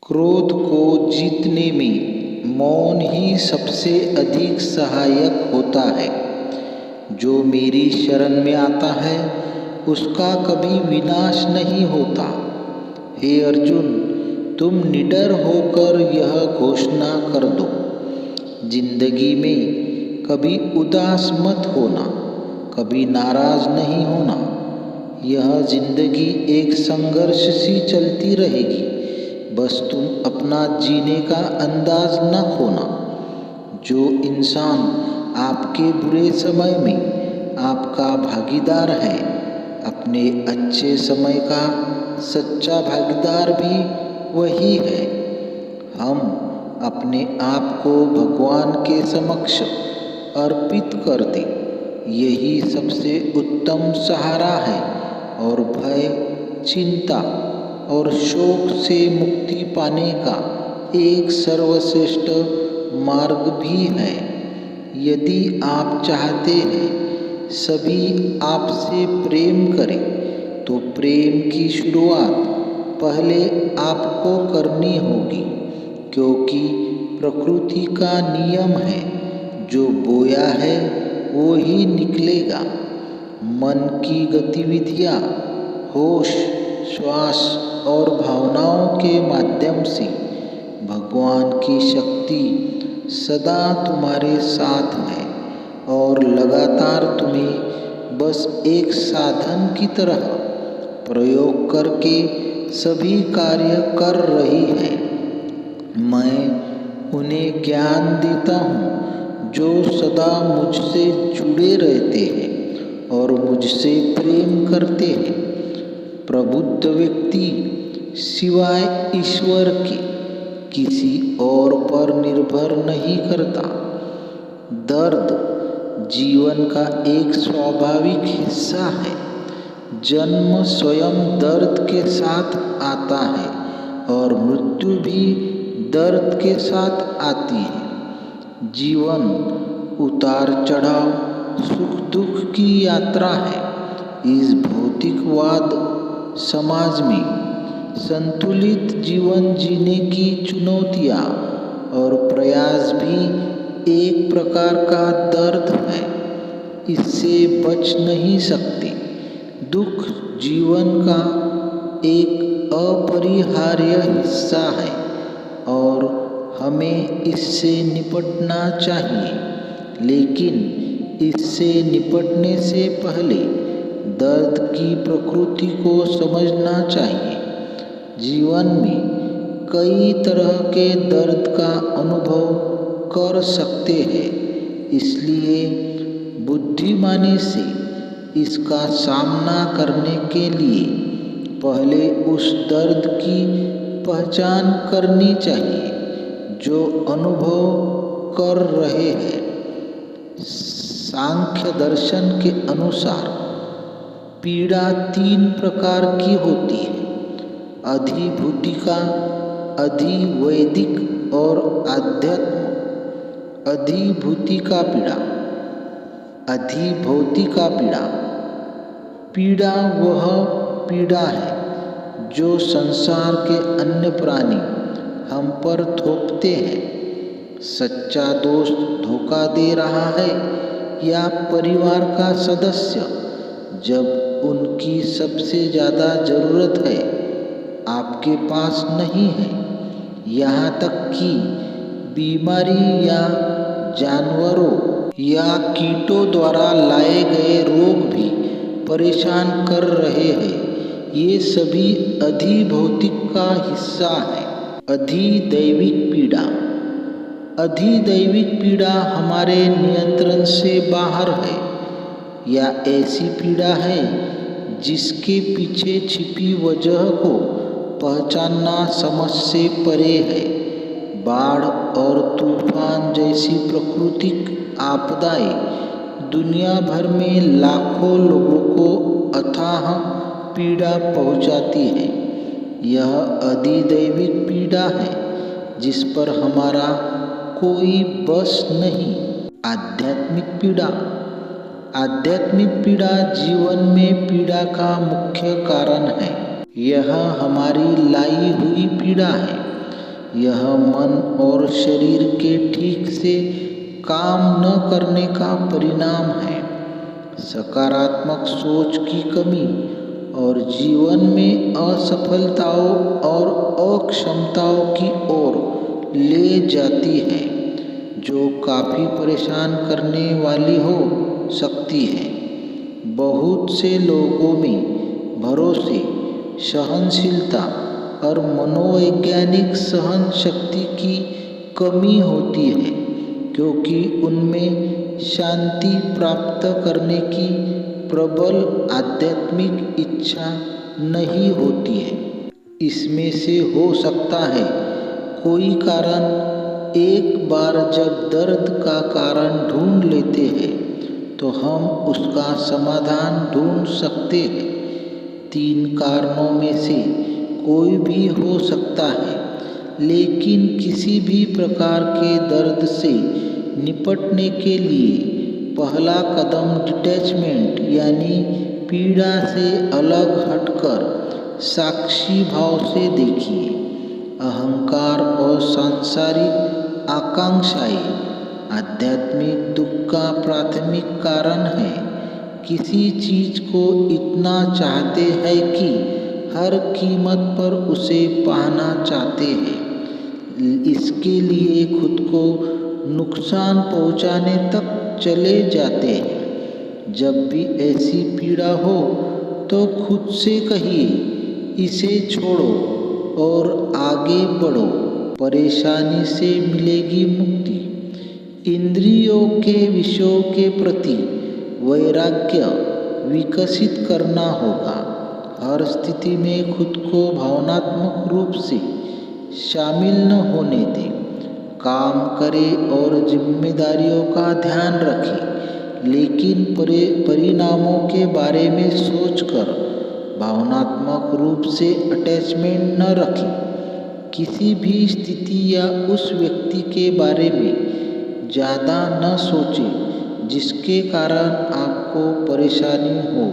क्रोध को जीतने में मौन ही सबसे अधिक सहायक होता है। जो मेरी शरण में आता है उसका कभी विनाश नहीं होता। हे अर्जुन, तुम निडर होकर यह घोषणा कर दो, जिंदगी में कभी उदास मत होना, कभी नाराज नहीं होना। यह जिंदगी एक संघर्ष सी चलती रहेगी, बस तुम अपना जीने का अंदाज न खोना। जो इंसान आपके बुरे समय में आपका भागीदार है, अपने अच्छे समय का सच्चा भागीदार भी वही है। हम अपने आप को भगवान के समक्ष अर्पित कर दें, यही सबसे उत्तम सहारा है और भय, चिंता और शोक से मुक्ति पाने का एक सर्वश्रेष्ठ मार्ग भी है। यदि आप चाहते हैं सभी आपसे प्रेम करें, तो प्रेम की शुरुआत पहले आपको करनी होगी, क्योंकि प्रकृति का नियम है, जो बोया है वो ही निकलेगा। मन की गतिविधियाँ होश, श्वास और भावनाओं के माध्यम से भगवान की शक्ति सदा तुम्हारे साथ है और लगातार तुम्हें बस एक साधन की तरह प्रयोग करके सभी कार्य कर रही है। मैं उन्हें ज्ञान देता हूँ जो सदा मुझसे जुड़े रहते हैं और मुझसे प्रेम करते हैं। प्रबुद्ध व्यक्ति सिवाय ईश्वर के किसी और पर निर्भर नहीं करता। दर्द जीवन का एक स्वाभाविक हिस्सा है। जन्म स्वयं दर्द के साथ आता है और मृत्यु भी दर्द के साथ आती है। जीवन उतार चढ़ाव, सुख दुख की यात्रा है। इस भौतिकवाद समाज में संतुलित जीवन जीने की चुनौतियाँ और प्रयास भी एक प्रकार का दर्द है। इससे बच नहीं सकते। दुख जीवन का एक अपरिहार्य हिस्सा है और हमें इससे निपटना चाहिए। लेकिन इससे निपटने से पहले दर्द की प्रकृति को समझना चाहिए। जीवन में कई तरह के दर्द का अनुभव कर सकते हैं, इसलिए बुद्धिमानी से इसका सामना करने के लिए पहले उस दर्द की पहचान करनी चाहिए जो अनुभव कर रहे हैं। सांख्य दर्शन के अनुसार पीड़ा 3 प्रकार की होती है: अधिभूतिका, अधिवैदिक और आध्यात्म। अधिभूतिका पीड़ा, अधिभौतिका पीड़ा। पीड़ा वह पीड़ा है जो संसार के अन्य प्राणी हम पर थोपते हैं। सच्चा दोस्त धोखा दे रहा है या परिवार का सदस्य जब उनकी सबसे ज़्यादा ज़रूरत है आपके पास नहीं है। यहाँ तक कि बीमारी या जानवरों या कीटों द्वारा लाए गए रोग भी परेशान कर रहे हैं। ये सभी अधिभौतिक का हिस्सा है। अधिदैविक पीड़ा। अधिदैविक पीड़ा हमारे नियंत्रण से बाहर है या ऐसी पीड़ा है जिसके पीछे छिपी वजह को पहचानना समझ से परे है। बाढ़ और तूफान जैसी प्राकृतिक आपदाएं दुनिया भर में लाखों लोगों को अथाह पीड़ा पहुंचाती है। यह अधिदैविक पीड़ा है जिस पर हमारा कोई बस नहीं। आध्यात्मिक पीड़ा। आध्यात्मिक पीड़ा जीवन में पीड़ा का मुख्य कारण है। यह हमारी लाई हुई पीड़ा है। यह मन और शरीर के ठीक से काम न करने का परिणाम है। सकारात्मक सोच की कमी और जीवन में असफलताओं और अक्षमताओं की ओर ले जाती है, जो काफ़ी परेशान करने वाली हो सकती है। बहुत से लोगों में भरोसे, सहनशीलता और मनोवैज्ञानिक सहन शक्ति की कमी होती है, क्योंकि उनमें शांति प्राप्त करने की प्रबल आध्यात्मिक इच्छा नहीं होती है। इसमें से हो सकता है कोई कारण, एक बार जब दर्द का कारण ढूंढ लेते हैं तो हम उसका समाधान ढूंढ सकते हैं। 3 कारणों में से कोई भी हो सकता है, लेकिन किसी भी प्रकार के दर्द से निपटने के लिए पहला कदम डिटैचमेंट यानी पीड़ा से अलग हटकर साक्षी भाव से देखिए। अहंकार और सांसारिक आकांक्षाएं आध्यात्मिक दुख का प्राथमिक कारण है। किसी चीज को इतना चाहते हैं कि हर कीमत पर उसे पाना चाहते हैं, इसके लिए खुद को नुकसान पहुंचाने तक चले जाते हैं। जब भी ऐसी पीड़ा हो तो खुद से कहिए, इसे छोड़ो और आगे बढ़ो, परेशानी से मिलेगी मुक्ति। इंद्रियों के विषयों के प्रति वैराग्य विकसित करना होगा। हर स्थिति में खुद को भावनात्मक रूप से शामिल न होने दें। काम करें और जिम्मेदारियों का ध्यान रखें, लेकिन परिणामों के बारे में सोचकर भावनात्मक रूप से अटैचमेंट न रखें। किसी भी स्थिति या उस व्यक्ति के बारे में ज़्यादा न सोचें जिसके कारण आपको परेशानी हो।